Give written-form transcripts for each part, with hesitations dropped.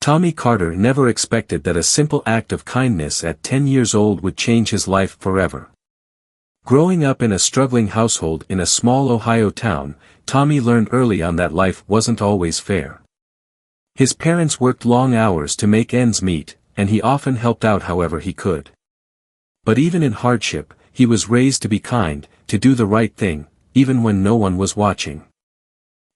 Tommy Carter never expected that a simple act of kindness at 10 years old would change his life forever. Growing up in a struggling household in a small Ohio town, Tommy learned early on that life wasn't always fair. His parents worked long hours to make ends meet, and he often helped out however he could. But even in hardship, he was raised to be kind, to do the right thing, even when no one was watching.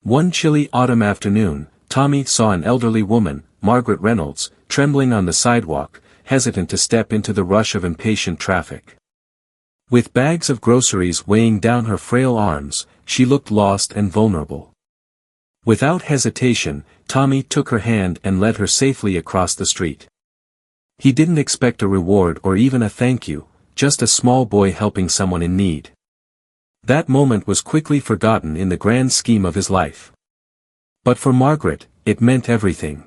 One chilly autumn afternoon, Tommy saw an elderly woman, Margaret Reynolds, trembling on the sidewalk, hesitant to step into the rush of impatient traffic. With bags of groceries weighing down her frail arms, she looked lost and vulnerable. Without hesitation, Tommy took her hand and led her safely across the street. He didn't expect a reward or even a thank you, just a small boy helping someone in need. That moment was quickly forgotten in the grand scheme of his life. But for Margaret, it meant everything.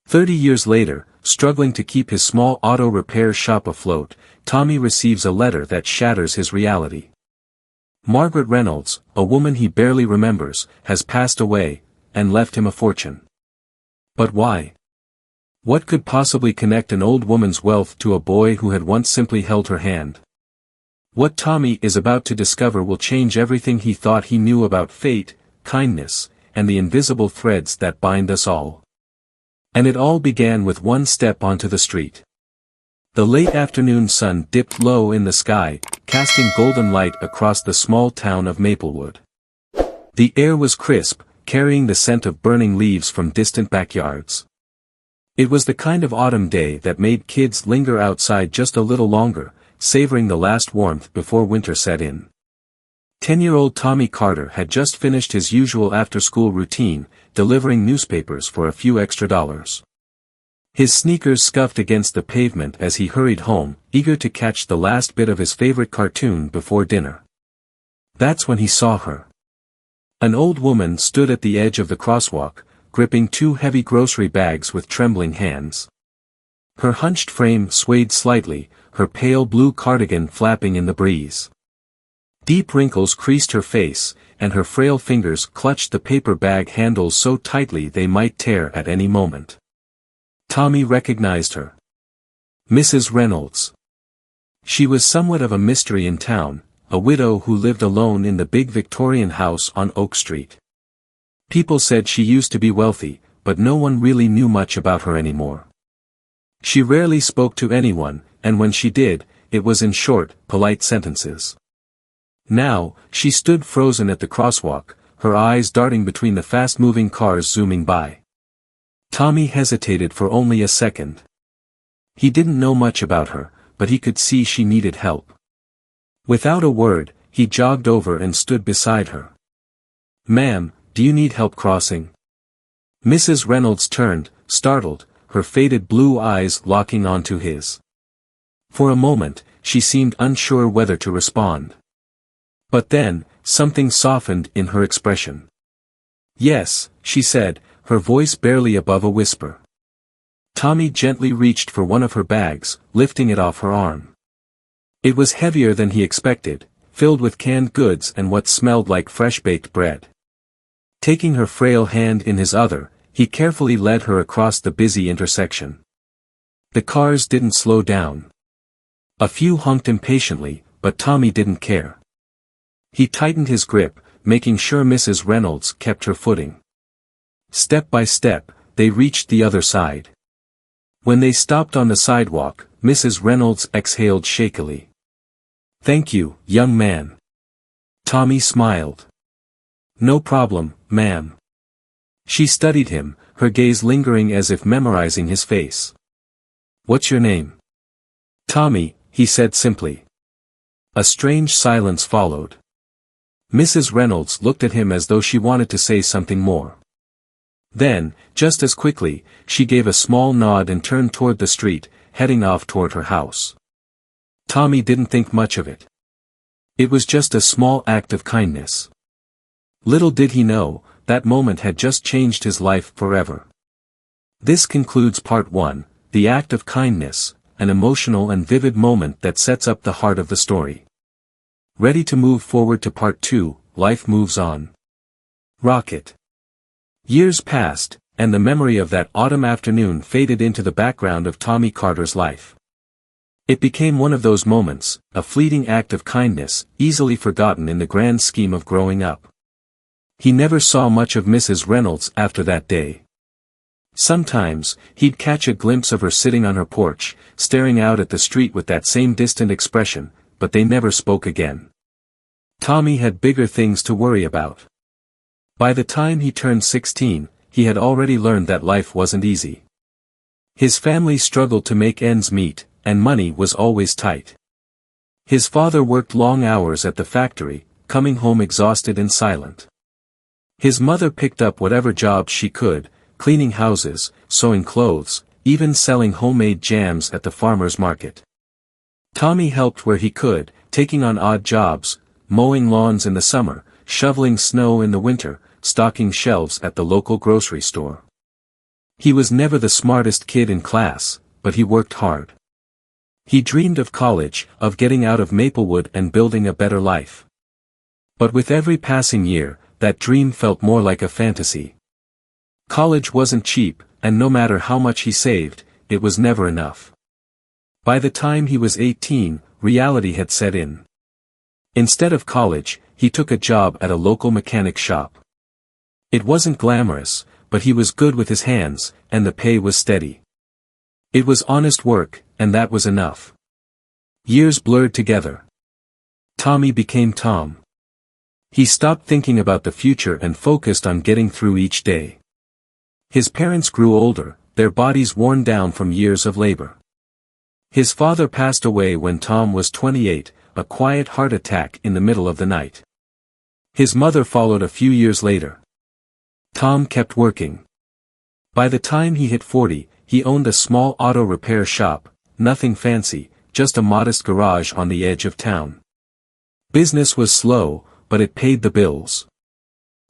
30 years later, struggling to keep his small auto repair shop afloat, Tommy receives a letter that shatters his reality. Margaret Reynolds, a woman he barely remembers, has passed away, and left him a fortune. But why? What could possibly connect an old woman's wealth to a boy who had once simply held her hand? What Tommy is about to discover will change everything he thought he knew about fate, kindness, and the invisible threads that bind us all. And it all began with one step onto the street. The late afternoon sun dipped low in the sky, casting golden light across the small town of Maplewood. The air was crisp, carrying the scent of burning leaves from distant backyards. It was the kind of autumn day that made kids linger outside just a little longer, savoring the last warmth before winter set in. 10-year-old Tommy Carter had just finished his usual after-school routine, delivering newspapers for a few extra dollars. His sneakers scuffed against the pavement as he hurried home, eager to catch the last bit of his favorite cartoon before dinner. That's when he saw her. An old woman stood at the edge of the crosswalk, gripping two heavy grocery bags with trembling hands. Her hunched frame swayed slightly, her pale blue cardigan flapping in the breeze. Deep wrinkles creased her face, and her frail fingers clutched the paper bag handles so tightly they might tear at any moment. Tommy recognized her. Mrs. Reynolds. She was somewhat of a mystery in town, a widow who lived alone in the big Victorian house on Oak Street. People said she used to be wealthy, but no one really knew much about her anymore. She rarely spoke to anyone, and when she did, it was in short, polite sentences. Now, she stood frozen at the crosswalk, her eyes darting between the fast-moving cars zooming by. Tommy hesitated for only a second. He didn't know much about her, but he could see she needed help. Without a word, he jogged over and stood beside her. "Ma'am, do you need help crossing?" Mrs. Reynolds turned, startled, her faded blue eyes locking onto his. For a moment, she seemed unsure whether to respond. But then, something softened in her expression. "Yes," she said, her voice barely above a whisper. Tommy gently reached for one of her bags, lifting it off her arm. It was heavier than he expected, filled with canned goods and what smelled like fresh-baked bread. Taking her frail hand in his other, he carefully led her across the busy intersection. The cars didn't slow down. A few honked impatiently, but Tommy didn't care. He tightened his grip, making sure Mrs. Reynolds kept her footing. Step by step, they reached the other side. When they stopped on the sidewalk, Mrs. Reynolds exhaled shakily. "Thank you, young man." Tommy smiled. "No problem, ma'am." She studied him, her gaze lingering as if memorizing his face. "What's your name?" "Tommy," he said simply. A strange silence followed. Mrs. Reynolds looked at him as though she wanted to say something more. Then, just as quickly, she gave a small nod and turned toward the street, heading off toward her house. Tommy didn't think much of it. It was just a small act of kindness. Little did he know, that moment had just changed his life forever. This concludes part 1, The Act of Kindness, an emotional and vivid moment that sets up the heart of the story. Ready to move forward to part 2, Life Moves On. Rocket. Years passed, and the memory of that autumn afternoon faded into the background of Tommy Carter's life. It became one of those moments, a fleeting act of kindness, easily forgotten in the grand scheme of growing up. He never saw much of Mrs. Reynolds after that day. Sometimes, he'd catch a glimpse of her sitting on her porch, staring out at the street with that same distant expression, but they never spoke again. Tommy had bigger things to worry about. By the time he turned 16, he had already learned that life wasn't easy. His family struggled to make ends meet, and money was always tight. His father worked long hours at the factory, coming home exhausted and silent. His mother picked up whatever jobs she could, cleaning houses, sewing clothes, even selling homemade jams at the farmer's market. Tommy helped where he could, taking on odd jobs, mowing lawns in the summer, shoveling snow in the winter, stocking shelves at the local grocery store. He was never the smartest kid in class, but he worked hard. He dreamed of college, of getting out of Maplewood and building a better life. But with every passing year, that dream felt more like a fantasy. College wasn't cheap, and no matter how much he saved, it was never enough. By the time he was 18, reality had set in. Instead of college, he took a job at a local mechanic shop. It wasn't glamorous, but he was good with his hands, and the pay was steady. It was honest work, and that was enough. Years blurred together. Tommy became Tom. He stopped thinking about the future and focused on getting through each day. His parents grew older, their bodies worn down from years of labor. His father passed away when Tom was 28, a quiet heart attack in the middle of the night. His mother followed a few years later. Tom kept working. By the time he hit 40, he owned a small auto repair shop, nothing fancy, just a modest garage on the edge of town. Business was slow, but it paid the bills.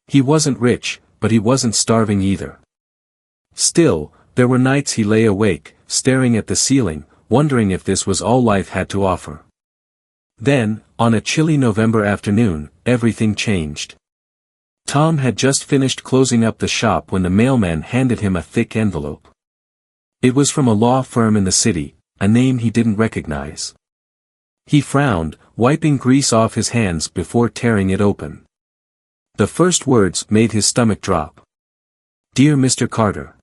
He wasn't rich, but he wasn't starving either. Still, there were nights he lay awake, staring at the ceiling, wondering if this was all life had to offer. Then, on a chilly November afternoon, everything changed. Tom had just finished closing up the shop when the mailman handed him a thick envelope. It was from a law firm in the city, a name he didn't recognize. He frowned, wiping grease off his hands before tearing it open. The first words made his stomach drop. "Dear Mr. Carter.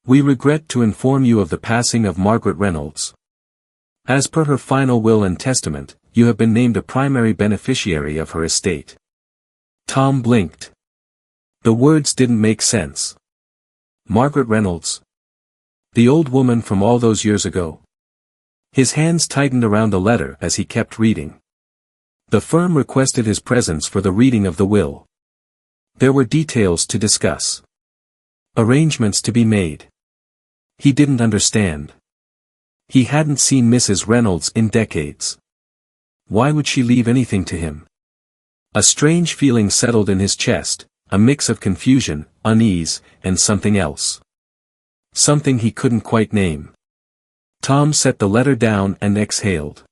We regret to inform you of the passing of Margaret Reynolds. As per her final will and testament, you have been named a primary beneficiary of her estate." Tom blinked. The words didn't make sense. Margaret Reynolds? The old woman from all those years ago? His hands tightened around the letter as he kept reading. The firm requested his presence for the reading of the will. There were details to discuss. Arrangements to be made. He didn't understand. He hadn't seen Mrs. Reynolds in decades. Why would she leave anything to him? A strange feeling settled in his chest, a mix of confusion, unease, and something else. Something he couldn't quite name. Tom set the letter down and exhaled.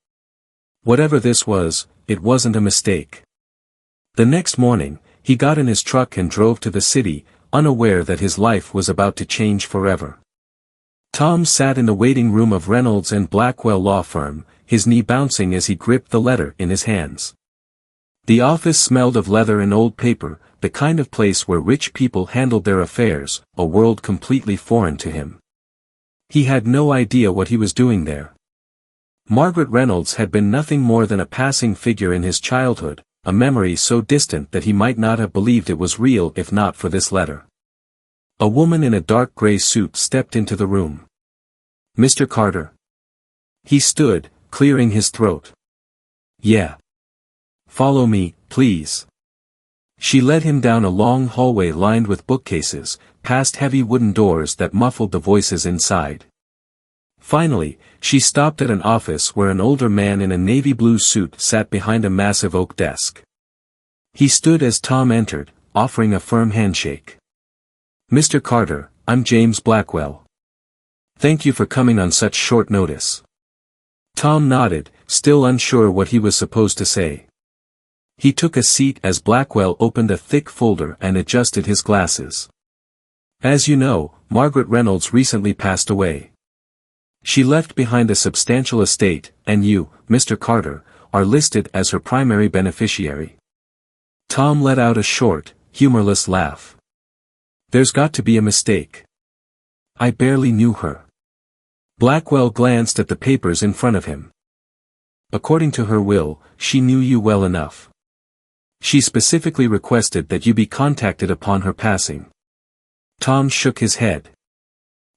Whatever this was, it wasn't a mistake. The next morning, he got in his truck and drove to the city, unaware that his life was about to change forever. Tom sat in the waiting room of Reynolds and Blackwell law firm, his knee bouncing as he gripped the letter in his hands. The office smelled of leather and old paper, the kind of place where rich people handled their affairs, a world completely foreign to him. He had no idea what he was doing there. Margaret Reynolds had been nothing more than a passing figure in his childhood, a memory so distant that he might not have believed it was real if not for this letter. A woman in a dark gray suit stepped into the room. "Mr. Carter." He stood, clearing his throat. "Yeah. Follow me, please." She led him down a long hallway lined with bookcases, past heavy wooden doors that muffled the voices inside. Finally, she stopped at an office where an older man in a navy blue suit sat behind a massive oak desk. He stood as Tom entered, offering a firm handshake. "Mr. Carter, I'm James Blackwell. Thank you for coming on such short notice." Tom nodded, still unsure what he was supposed to say. He took a seat as Blackwell opened a thick folder and adjusted his glasses. As you know, Margaret Reynolds recently passed away. She left behind a substantial estate, and you, Mr. Carter, are listed as her primary beneficiary. Tom let out a short, humorless laugh. There's got to be a mistake. I barely knew her. Blackwell glanced at the papers in front of him. According to her will, she knew you well enough. She specifically requested that you be contacted upon her passing. Tom shook his head.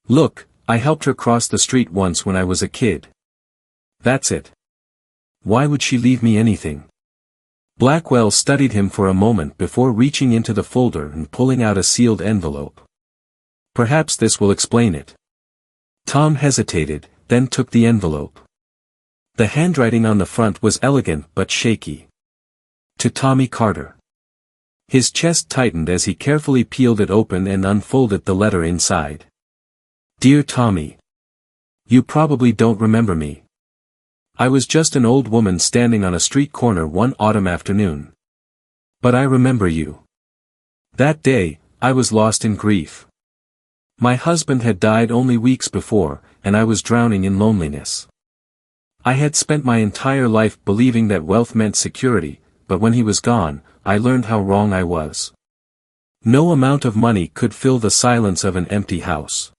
Look, I helped her cross the street once when I was a kid. That's it. Why would she leave me anything? Blackwell studied him for a moment before reaching into the folder and pulling out a sealed envelope. Perhaps this will explain it. Tom hesitated, then took the envelope. The handwriting on the front was elegant but shaky. To Tommy Carter. His chest tightened as he carefully peeled it open and unfolded the letter inside. Dear Tommy. You probably don't remember me. I was just an old woman standing on a street corner one autumn afternoon. But I remember you. That day, I was lost in grief. My husband had died only weeks before, and I was drowning in loneliness. I had spent my entire life believing that wealth meant security, but when he was gone, I learned how wrong I was. No amount of money could fill the silence of an empty house.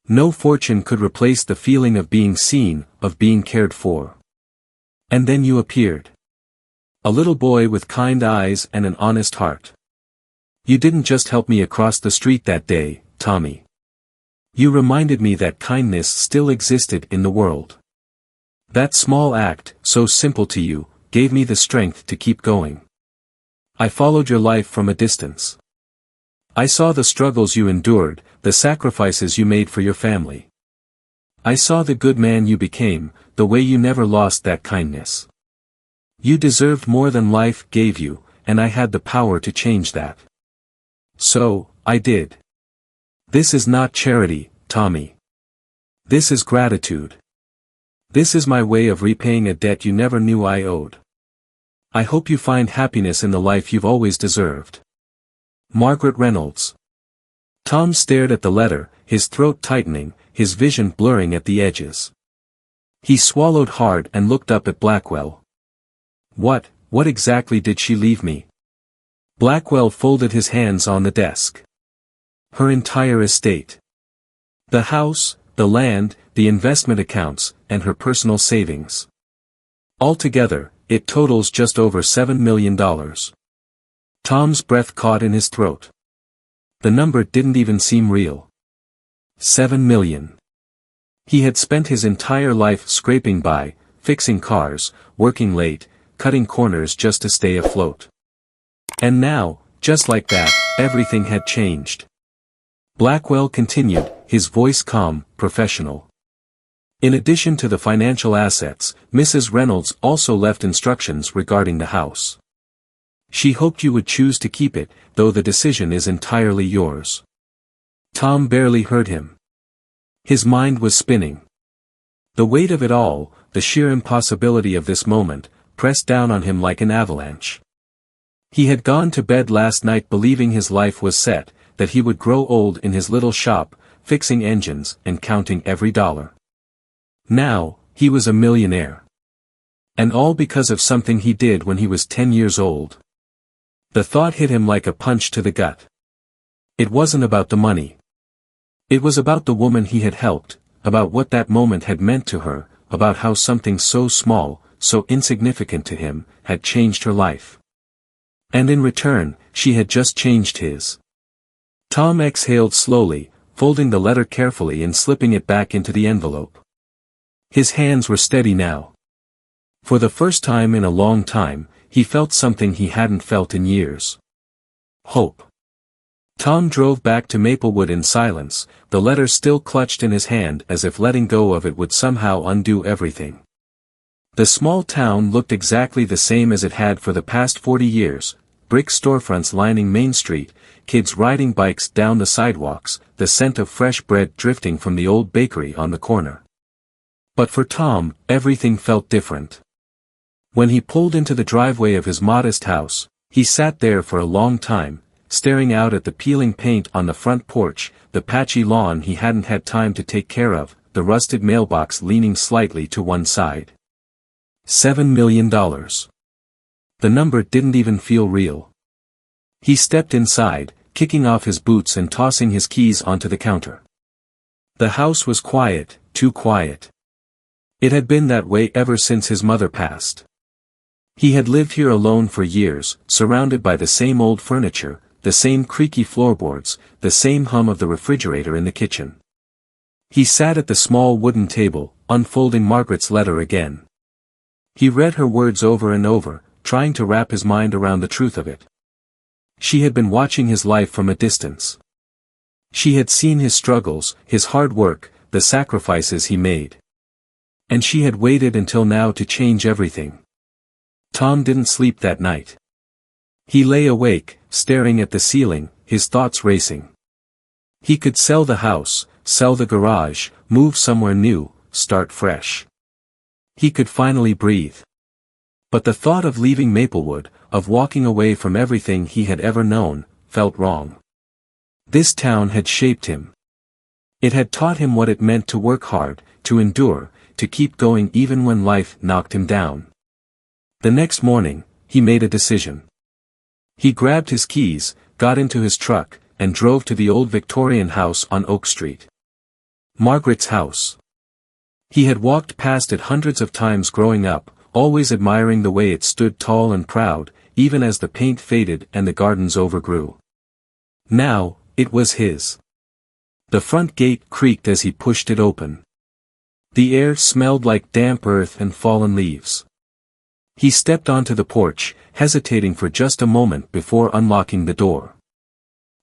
No fortune could replace the feeling of being seen, of being cared for. And then you appeared. A little boy with kind eyes and an honest heart. You didn't just help me across the street that day, Tommy. You reminded me that kindness still existed in the world. That small act, so simple to you, gave me the strength to keep going. I followed your life from a distance. I saw the struggles you endured, the sacrifices you made for your family. I saw the good man you became, the way you never lost that kindness. You deserved more than life gave you, and I had the power to change that. So, I did. This is not charity, Tommy. This is gratitude. This is my way of repaying a debt you never knew I owed. I hope you find happiness in the life you've always deserved. Margaret Reynolds. Tom stared at the letter, his throat tightening, his vision blurring at the edges. He swallowed hard and looked up at Blackwell. What exactly did she leave me? Blackwell folded his hands on the desk. Her entire estate. The house, the land, the investment accounts, and her personal savings. Altogether, it totals just over $7 million. Tom's breath caught in his throat. The number didn't even seem real. 7 million. He had spent his entire life scraping by, fixing cars, working late, cutting corners just to stay afloat. And now, just like that, everything had changed. Blackwell continued, his voice calm, professional. In addition to the financial assets, Mrs. Reynolds also left instructions regarding the house. She hoped you would choose to keep it, though the decision is entirely yours. Tom barely heard him. His mind was spinning. The weight of it all, the sheer impossibility of this moment, pressed down on him like an avalanche. He had gone to bed last night believing his life was set, that he would grow old in his little shop, fixing engines and counting every dollar. Now, he was a millionaire. And all because of something he did when he was 10 years old. The thought hit him like a punch to the gut. It wasn't about the money. It was about the woman he had helped, about what that moment had meant to her, about how something so small, so insignificant to him, had changed her life. And in return, she had just changed his. Tom exhaled slowly, folding the letter carefully and slipping it back into the envelope. His hands were steady now. For the first time in a long time, he felt something he hadn't felt in years. Hope. Tom drove back to Maplewood in silence, the letter still clutched in his hand as if letting go of it would somehow undo everything. The small town looked exactly the same as it had for the past 40 years, brick storefronts lining Main Street, kids riding bikes down the sidewalks, the scent of fresh bread drifting from the old bakery on the corner. But for Tom, everything felt different. When he pulled into the driveway of his modest house, he sat there for a long time, staring out at the peeling paint on the front porch, the patchy lawn he hadn't had time to take care of, the rusted mailbox leaning slightly to one side. $7 million. The number didn't even feel real. He stepped inside, kicking off his boots and tossing his keys onto the counter. The house was quiet, too quiet. It had been that way ever since his mother passed. He had lived here alone for years, surrounded by the same old furniture, the same creaky floorboards, the same hum of the refrigerator in the kitchen. He sat at the small wooden table, unfolding Margaret's letter again. He read her words over and over, trying to wrap his mind around the truth of it. She had been watching his life from a distance. She had seen his struggles, his hard work, the sacrifices he made. And she had waited until now to change everything. Tom didn't sleep that night. He lay awake, staring at the ceiling, his thoughts racing. He could sell the house, sell the garage, move somewhere new, start fresh. He could finally breathe. But the thought of leaving Maplewood, of walking away from everything he had ever known, felt wrong. This town had shaped him. It had taught him what it meant to work hard, to endure, to keep going even when life knocked him down. The next morning, he made a decision. He grabbed his keys, got into his truck, and drove to the old Victorian house on Oak Street. Margaret's house. He had walked past it hundreds of times growing up, always admiring the way it stood tall and proud, even as the paint faded and the gardens overgrew. Now, it was his. The front gate creaked as he pushed it open. The air smelled like damp earth and fallen leaves. He stepped onto the porch, hesitating for just a moment before unlocking the door.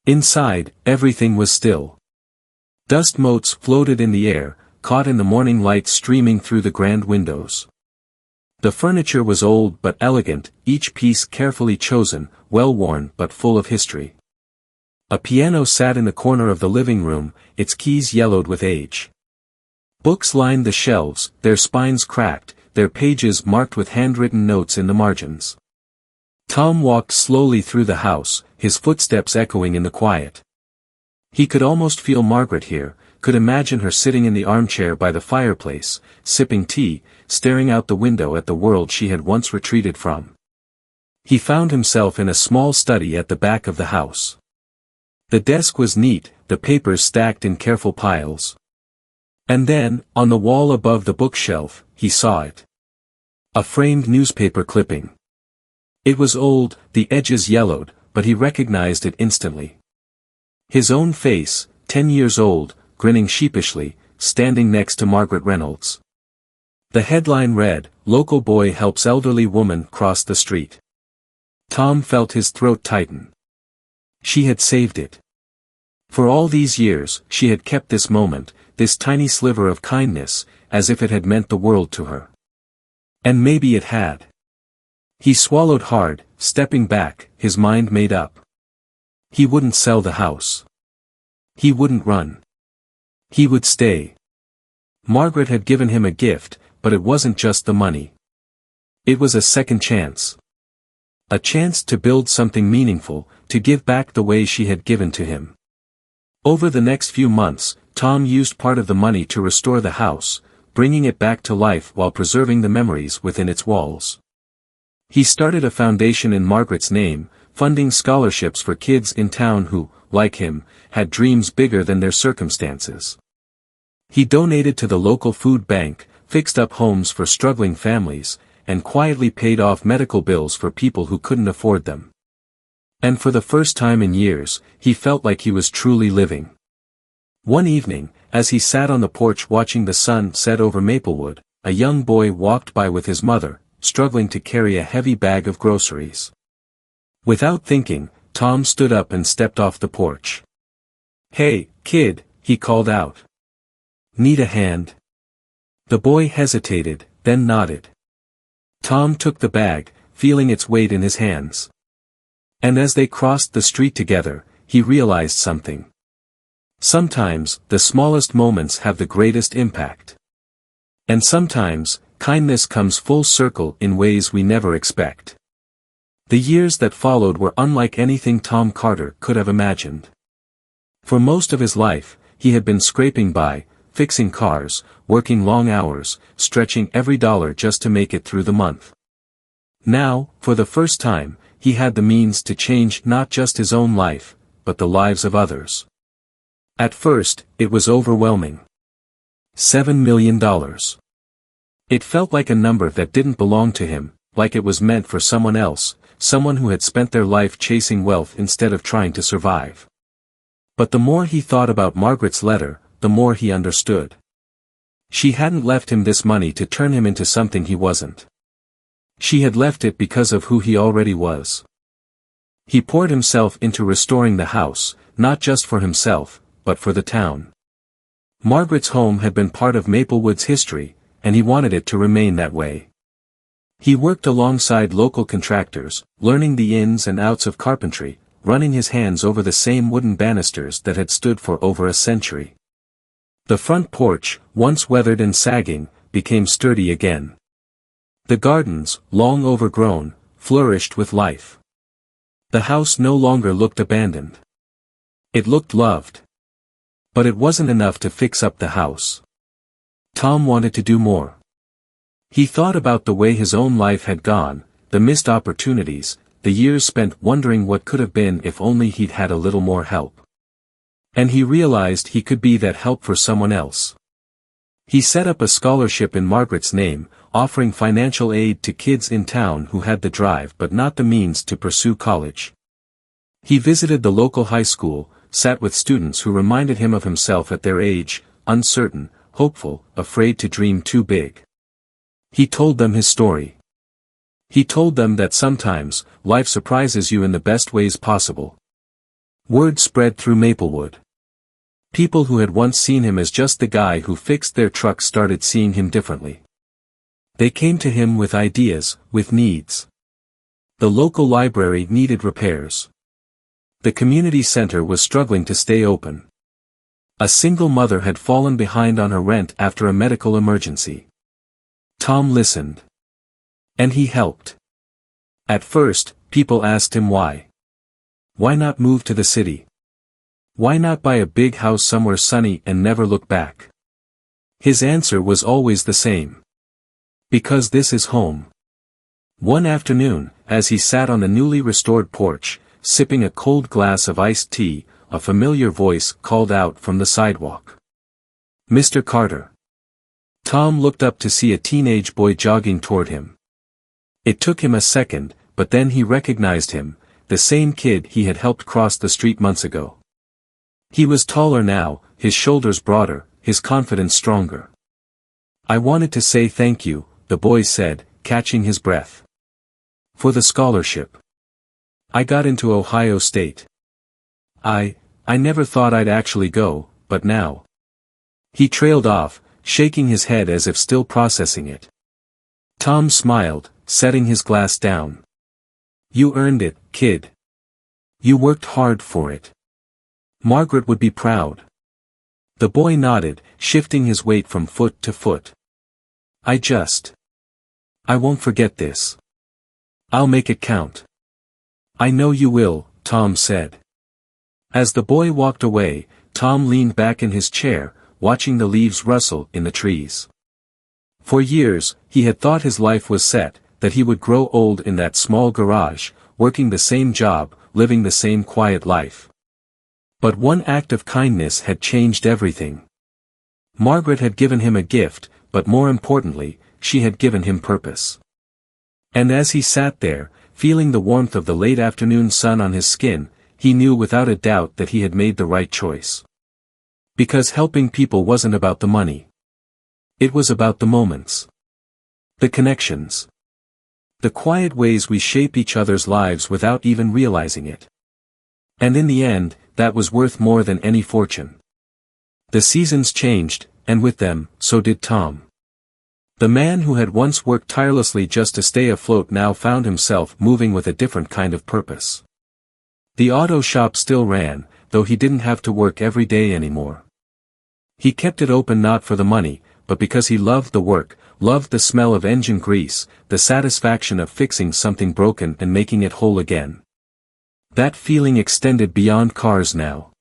Inside, everything was still. Dust motes floated in the air, caught in the morning light streaming through the grand windows. The furniture was old but elegant, each piece carefully chosen, well-worn but full of history. A piano sat in the corner of the living room, its keys yellowed with age. Books lined the shelves, their spines cracked, their pages marked with handwritten notes in the margins. Tom walked slowly through the house, his footsteps echoing in the quiet. He could almost feel Margaret here, could imagine her sitting in the armchair by the fireplace, sipping tea, staring out the window at the world she had once retreated from. He found himself in a small study at the back of the house. The desk was neat, the papers stacked in careful piles. And then, on the wall above the bookshelf, he saw it. A framed newspaper clipping. It was old, the edges yellowed, but he recognized it instantly. His own face, 10 years old, grinning sheepishly, standing next to Margaret Reynolds. The headline read, "Local boy helps elderly woman cross the street." Tom felt his throat tighten. She had saved it. For all these years, she had kept this moment, this tiny sliver of kindness, as if it had meant the world to her. And maybe it had. He swallowed hard, stepping back, his mind made up. He wouldn't sell the house. He wouldn't run. He would stay. Margaret had given him a gift, but it wasn't just the money. It was a second chance. A chance to build something meaningful, to give back the way she had given to him. Over the next few months, Tom used part of the money to restore the house, bringing it back to life while preserving the memories within its walls. He started a foundation in Margaret's name, funding scholarships for kids in town who, like him, had dreams bigger than their circumstances. He donated to the local food bank, fixed up homes for struggling families, and quietly paid off medical bills for people who couldn't afford them. And for the first time in years, he felt like he was truly living. One evening, as he sat on the porch watching the sun set over Maplewood, a young boy walked by with his mother, struggling to carry a heavy bag of groceries. Without thinking, Tom stood up and stepped off the porch. "Hey, kid," he called out. "Need a hand?" The boy hesitated, then nodded. Tom took the bag, feeling its weight in his hands. And as they crossed the street together, he realized something. Sometimes, the smallest moments have the greatest impact. And sometimes, kindness comes full circle in ways we never expect. The years that followed were unlike anything Tom Carter could have imagined. For most of his life, he had been scraping by, fixing cars, working long hours, stretching every dollar just to make it through the month. Now, for the first time, he had the means to change not just his own life, but the lives of others. At first, it was overwhelming. $7 million. It felt like a number that didn't belong to him, like it was meant for someone else, someone who had spent their life chasing wealth instead of trying to survive. But the more he thought about Margaret's letter, the more he understood. She hadn't left him this money to turn him into something he wasn't. She had left it because of who he already was. He poured himself into restoring the house, not just for himself, but for the town. Margaret's home had been part of Maplewood's history, and he wanted it to remain that way. He worked alongside local contractors, learning the ins and outs of carpentry, running his hands over the same wooden banisters that had stood for over a century. The front porch, once weathered and sagging, became sturdy again. The gardens, long overgrown, flourished with life. The house no longer looked abandoned. It looked loved. But it wasn't enough to fix up the house. Tom wanted to do more. He thought about the way his own life had gone, the missed opportunities, the years spent wondering what could have been if only he'd had a little more help. And he realized he could be that help for someone else. He set up a scholarship in Margaret's name, offering financial aid to kids in town who had the drive but not the means to pursue college. He visited the local high school, sat with students who reminded him of himself at their age, uncertain, hopeful, afraid to dream too big. He told them his story. He told them that sometimes, life surprises you in the best ways possible. Word spread through Maplewood. People who had once seen him as just the guy who fixed their trucks started seeing him differently. They came to him with ideas, with needs. The local library needed repairs. The community center was struggling to stay open. A single mother had fallen behind on her rent after a medical emergency. Tom listened. And he helped. At first, people asked him why. Why not move to the city? Why not buy a big house somewhere sunny and never look back? His answer was always the same. Because this is home. One afternoon, as he sat on the newly restored porch, sipping a cold glass of iced tea, a familiar voice called out from the sidewalk. Mr. Carter. Tom looked up to see a teenage boy jogging toward him. It took him a second, but then he recognized him, the same kid he had helped cross the street months ago. He was taller now, his shoulders broader, his confidence stronger. I wanted to say thank you, the boy said, catching his breath. For the scholarship. I got into Ohio State. I never thought I'd actually go, but now. He trailed off, shaking his head as if still processing it. Tom smiled, setting his glass down. You earned it, kid. You worked hard for it. Margaret would be proud. The boy nodded, shifting his weight from foot to foot. I won't forget this. I'll make it count. I know you will, Tom said. As the boy walked away, Tom leaned back in his chair, watching the leaves rustle in the trees. For years, he had thought his life was set, that he would grow old in that small garage, working the same job, living the same quiet life. But one act of kindness had changed everything. Margaret had given him a gift, but more importantly, she had given him purpose. And as he sat there, feeling the warmth of the late afternoon sun on his skin, he knew without a doubt that he had made the right choice. Because helping people wasn't about the money. It was about the moments. The connections. The quiet ways we shape each other's lives without even realizing it. And in the end, that was worth more than any fortune. The seasons changed, and with them, so did Tom. The man who had once worked tirelessly just to stay afloat now found himself moving with a different kind of purpose. The auto shop still ran, though he didn't have to work every day anymore. He kept it open not for the money, but because he loved the work, loved the smell of engine grease, the satisfaction of fixing something broken and making it whole again. That feeling extended beyond cars now.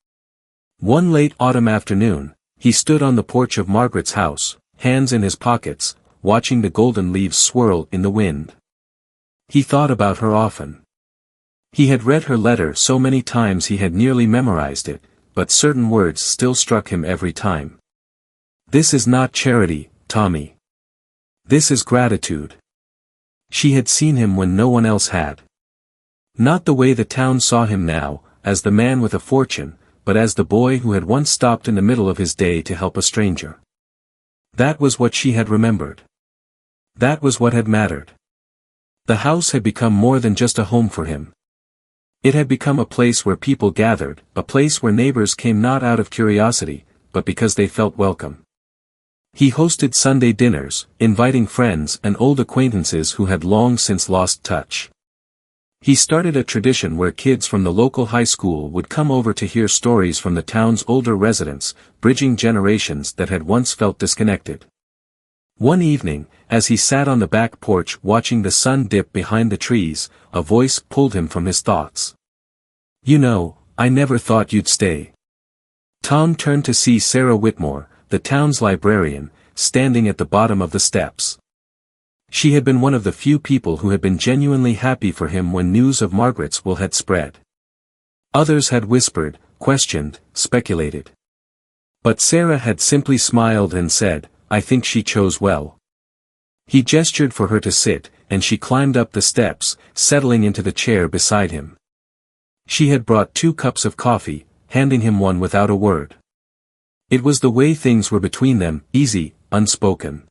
One late autumn afternoon, he stood on the porch of Margaret's house, hands in his pockets, watching the golden leaves swirl in the wind. He thought about her often. He had read her letter so many times he had nearly memorized it, but certain words still struck him every time. "This is not charity, Tommy. This is gratitude." She had seen him when no one else had. Not the way the town saw him now, as the man with a fortune, but as the boy who had once stopped in the middle of his day to help a stranger. That was what she had remembered. That was what had mattered. The house had become more than just a home for him. It had become a place where people gathered, a place where neighbors came not out of curiosity, but because they felt welcome. He hosted Sunday dinners, inviting friends and old acquaintances who had long since lost touch. He started a tradition where kids from the local high school would come over to hear stories from the town's older residents, bridging generations that had once felt disconnected. One evening, as he sat on the back porch watching the sun dip behind the trees, a voice pulled him from his thoughts. "You know, I never thought you'd stay." Tom turned to see Sarah Whitmore, the town's librarian, standing at the bottom of the steps. She had been one of the few people who had been genuinely happy for him when news of Margaret's will had spread. Others had whispered, questioned, speculated. But Sarah had simply smiled and said, "I think she chose well." He gestured for her to sit, and she climbed up the steps, settling into the chair beside him. She had brought 2 cups of coffee, handing him one without a word. It was the way things were between them, easy, unspoken.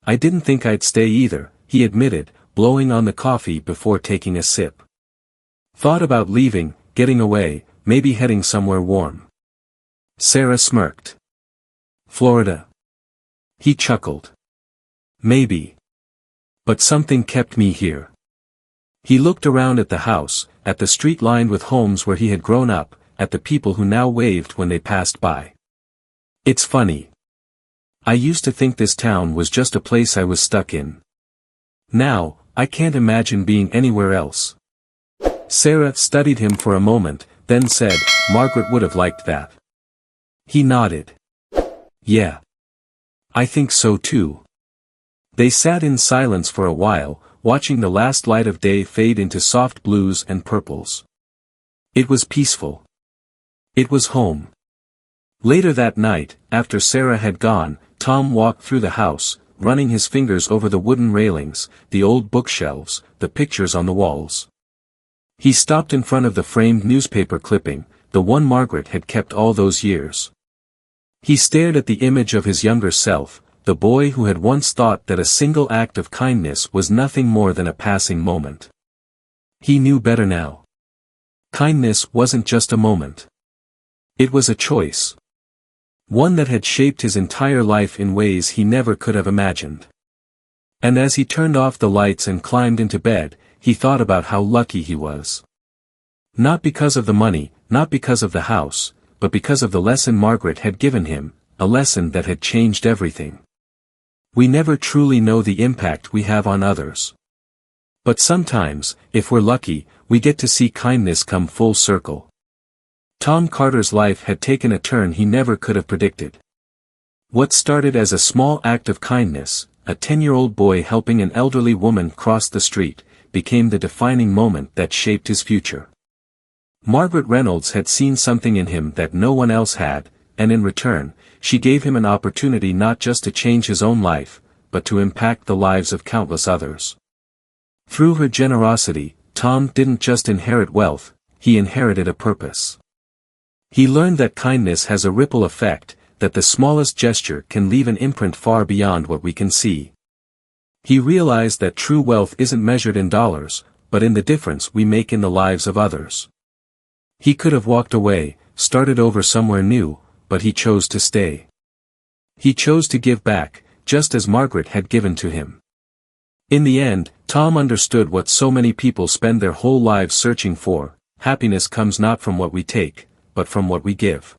"I didn't think I'd stay either," he admitted, blowing on the coffee before taking a sip. "Thought about leaving, getting away, maybe heading somewhere warm." Sarah smirked. "Florida?" He chuckled. "Maybe. But something kept me here." He looked around at the house, at the street lined with homes where he had grown up, at the people who now waved when they passed by. "It's funny. I used to think this town was just a place I was stuck in. Now, I can't imagine being anywhere else." Sarah studied him for a moment, then said, "Margaret would have liked that." He nodded. "Yeah. I think so too." They sat in silence for a while, watching the last light of day fade into soft blues and purples. It was peaceful. It was home. Later that night, after Sarah had gone, Tom walked through the house, running his fingers over the wooden railings, the old bookshelves, the pictures on the walls. He stopped in front of the framed newspaper clipping, the one Margaret had kept all those years. He stared at the image of his younger self, the boy who had once thought that a single act of kindness was nothing more than a passing moment. He knew better now. Kindness wasn't just a moment. It was a choice. One that had shaped his entire life in ways he never could have imagined. And as he turned off the lights and climbed into bed, he thought about how lucky he was. Not because of the money, not because of the house, but because of the lesson Margaret had given him, a lesson that had changed everything. We never truly know the impact we have on others. But sometimes, if we're lucky, we get to see kindness come full circle. Tom Carter's life had taken a turn he never could have predicted. What started as a small act of kindness, a 10-year-old boy helping an elderly woman cross the street, became the defining moment that shaped his future. Margaret Reynolds had seen something in him that no one else had, and in return, she gave him an opportunity not just to change his own life, but to impact the lives of countless others. Through her generosity, Tom didn't just inherit wealth, he inherited a purpose. He learned that kindness has a ripple effect, that the smallest gesture can leave an imprint far beyond what we can see. He realized that true wealth isn't measured in dollars, but in the difference we make in the lives of others. He could have walked away, started over somewhere new, but he chose to stay. He chose to give back, just as Margaret had given to him. In the end, Tom understood what so many people spend their whole lives searching for: happiness comes not from what we take, but from what we give.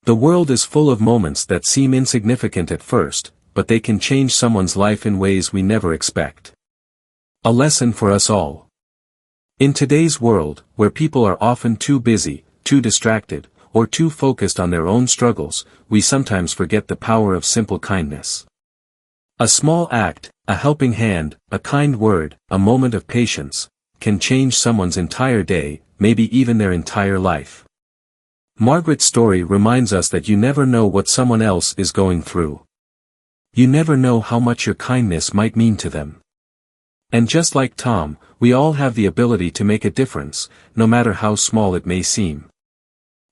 The world is full of moments that seem insignificant at first, but they can change someone's life in ways we never expect. A lesson for us all. In today's world, where people are often too busy, too distracted, or too focused on their own struggles, we sometimes forget the power of simple kindness. A small act, a helping hand, a kind word, a moment of patience, can change someone's entire day, maybe even their entire life. Margaret's story reminds us that you never know what someone else is going through. You never know how much your kindness might mean to them. And just like Tom, we all have the ability to make a difference, no matter how small it may seem.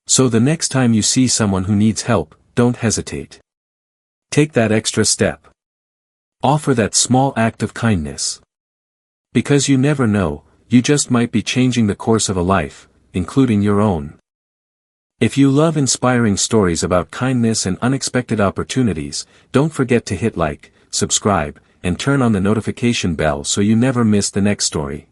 So the next time you see someone who needs help, don't hesitate. Take that extra step. Offer that small act of kindness. Because you never know, you just might be changing the course of a life, including your own. If you love inspiring stories about kindness and unexpected opportunities, don't forget to hit like, subscribe, and turn on the notification bell so you never miss the next story.